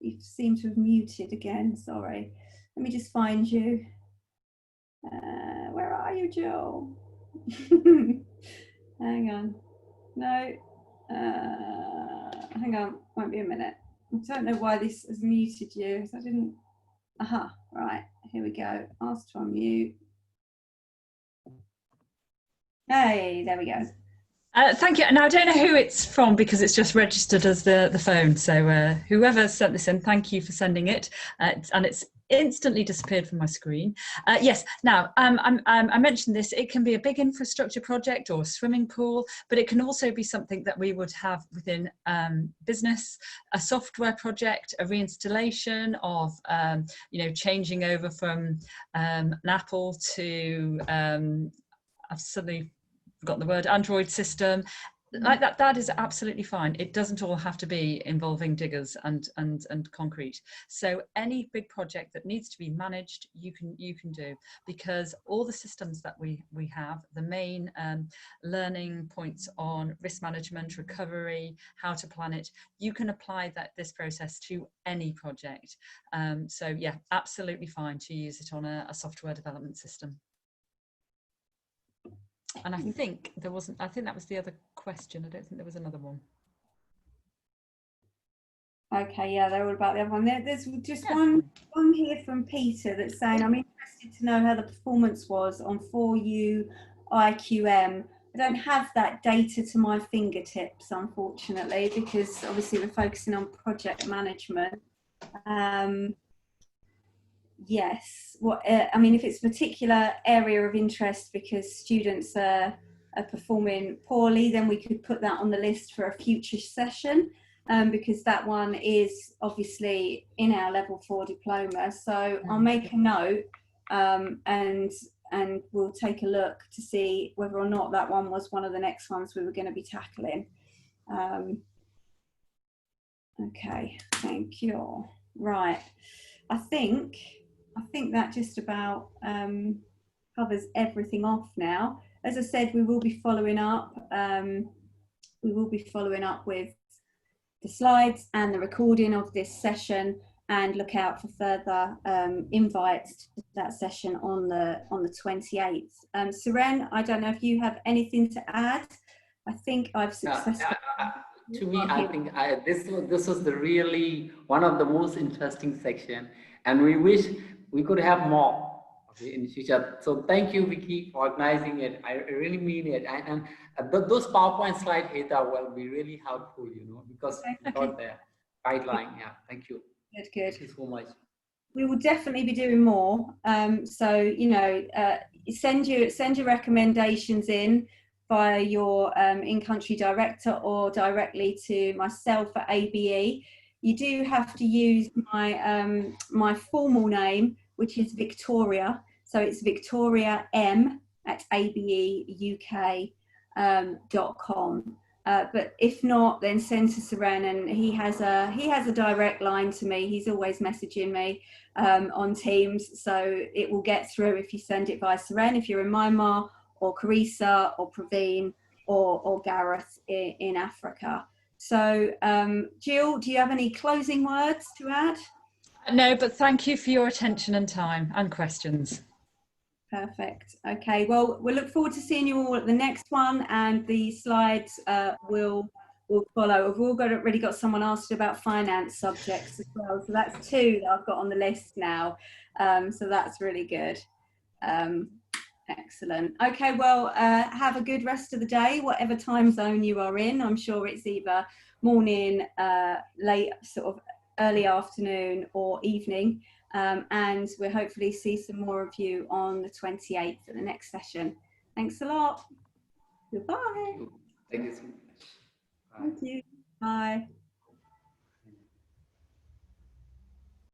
You seem to have muted again, sorry. Let me just find you. Where are you, Gill? Hang on. No. Hang on, won't be a minute. I don't know why this has muted you. I didn't. Aha, right, here we go. Ask to unmute. Hey, there we go. Thank you. Now, I don't know who it's from, because it's just registered as the phone. So whoever sent this in, thank you for sending it. And it's instantly disappeared from my screen. Yes, now, I mentioned this. It can be a big infrastructure project or a swimming pool, but it can also be something that we would have within business, a software project, a reinstallation of, you know, changing over from an Apple to, I've suddenly forgotten the word, Android system, like that. That is absolutely fine. It doesn't all have to be involving diggers and concrete. So any big project that needs to be managed, you can do, because all the systems that we have, the main learning points on risk management, recovery, how to plan it, you can apply this process to any project. So yeah, absolutely fine to use it on a software development system. And I think there wasn't, I think that was the other question. I don't think there was another one. Okay, yeah, they're all about the other one. There's just one here from Peter that's saying, I'm interested to know how the performance was on 4U IQM. I don't have that data to my fingertips, unfortunately, because obviously we're focusing on project management. Yes, I mean, if it's a particular area of interest because students are performing poorly, then we could put that on the list for a future session. because that one is obviously in our level 4 diploma. So I'll make a note and we'll take a look to see whether or not that one was one of the next ones we were going to be tackling. Okay, thank you. Right, I think that just about covers everything off now. As I said, we will be following up. We will be following up with the slides and the recording of this session, and look out for further invites to that session on the 28th. Suren, I don't know if you have anything to add. I think I've successfully. To me, I think this was the really one of the most interesting section, and we wish we could have more in the future. So thank you, Vicky, for organizing it. I really mean it, and those PowerPoint slides, Hayter, will be really helpful, you know, because we got the guideline. Yeah, thank you. Good. Thank you so much. We will definitely be doing more. So you know, send your recommendations in via your in-country director or directly to myself at ABE. You do have to use my my formal name, which is Victoria. So it's Victoria M at abeuk.com. But if not, then send to Suren, and he has a direct line to me. He's always messaging me on Teams, so it will get through if you send it via Suren. If you're in Myanmar, or Carissa, or Praveen, or Gareth in Africa. So, Gill, do you have any closing words to add? No, but thank you for your attention and time and questions. Perfect. Okay, well, we'll look forward to seeing you all at the next one, and the slides will follow. We've already got someone asked about finance subjects as well, so that's 2 that I've got on the list now. So that's really good. Excellent. Okay, well, have a good rest of the day, whatever time zone you are in. I'm sure it's either morning, late, sort of early afternoon or evening. And we'll hopefully see some more of you on the 28th at the next session. Thanks a lot. Goodbye. Thank you so much. Bye. Thank you. Bye.